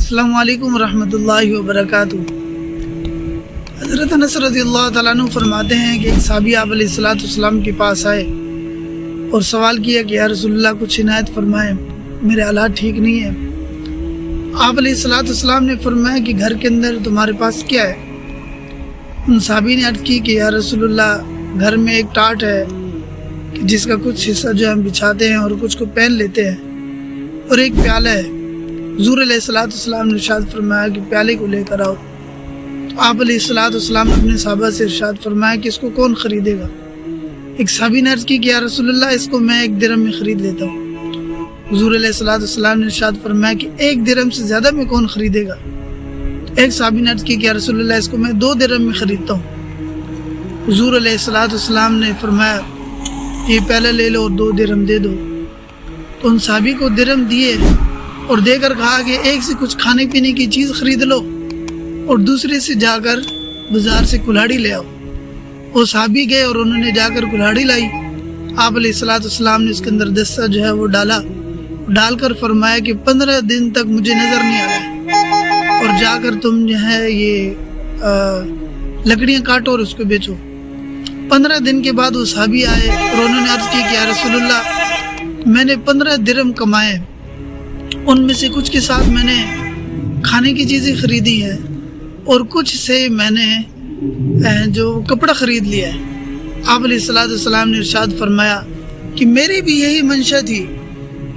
السلام علیکم ورحمۃ اللہ وبرکاتہ۔ حضرت انس رضی اللہ تعالیٰ عنہ فرماتے ہیں کہ ایک صحابی آپ علیہ الصلوۃ والسلام کے پاس آئے اور سوال کیا کہ یا رسول اللہ کچھ عنایت فرمائیں، میرے حالات ٹھیک نہیں ہیں۔ آپ علیہ الصلوۃ والسلام نے فرمایا کہ گھر کے اندر تمہارے پاس کیا ہے؟ ان صحابی نے عرض کی کہ یا رسول اللہ گھر میں ایک ٹاٹ ہے جس کا کچھ حصہ جو ہم بچھاتے ہیں اور کچھ کو پہن لیتے ہیں، اور ایک پیالہ ہے۔ حضور علیہ الصلوۃ والسلام نے ارشاد فرمایا کہ پیالے کو لے کر آؤ۔ تو آپ علیہ الصلوۃ والسلام نے اپنے صحابہ سے ارشاد فرمایا کہ اس کو کون خریدے گا؟ ایک صحابی نے عرض کی کہ یا رسول اللہ اس کو میں 1 درہم میں خرید لیتا ہوں۔ حضور علیہ الصلوۃ والسلام نے ارشاد فرمایا کہ 1 درہم سے زیادہ میں کون خریدے گا؟ ایک صحابی نے عرض کی کہ یا رسول اللہ اس کو میں 2 درہم میں خریدتا ہوں۔ حضور علیہ الصلوۃ والسلام نے فرمایا یہ پیالہ لے لو اور 2 درہم دے دو۔ تو ان صحابی کو درہم دیے اور دے کر کہا کہ ایک سے کچھ کھانے پینے کی چیز خرید لو اور دوسرے سے جا کر بازار سے کلہاڑی لے آؤ۔ وہ صحابی گئے اور انہوں نے جا کر کلہاڑی لائی۔ آپ علیہ الصلوۃ والسلام نے اس کے اندر دستہ جو ہے وہ ڈال کر فرمایا کہ 15 دن تک مجھے نظر نہیں آیا، اور جا کر تم جو ہے یہ لکڑیاں کاٹو اور اس کو بیچو۔ 15 دن کے بعد وہ صحابی آئے اور انہوں نے عرض کی کہ یا رسول اللہ میں نے 15 درہم کمائے، ان میں سے کچھ کے ساتھ میں نے کھانے کی چیزیں خریدی ہیں اور کچھ سے میں نے جو کپڑا خرید لیا ہے۔ آپ علیہ الصلوۃ والسلام نے ارشاد فرمایا کہ میری بھی یہی منشا تھی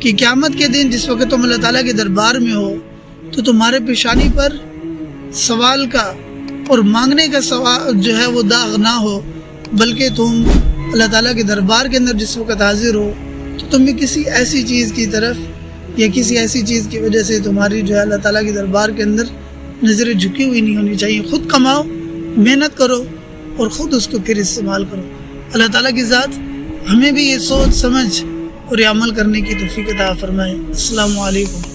کہ قیامت کے دن جس وقت تم اللہ تعالیٰ کے دربار میں ہو تو تمہارے پیشانی پر سوال کا اور مانگنے کا سوال جو ہے وہ داغ نہ ہو، بلکہ تم اللہ تعالیٰ کے دربار کے اندر جس وقت حاضر ہو تو تمہیں کسی ایسی چیز کی طرف یا کسی ایسی چیز کی وجہ سے تمہاری جو ہے اللہ تعالیٰ کے دربار کے اندر نظریں جھکی ہوئی نہیں ہونی چاہیے۔ خود کماؤ، محنت کرو اور خود اس کو پھر استعمال کرو۔ اللہ تعالیٰ کی ذات ہمیں بھی یہ سوچ سمجھ اور یہ عمل کرنے کی توفیق عطا فرمائے۔ السلام علیکم۔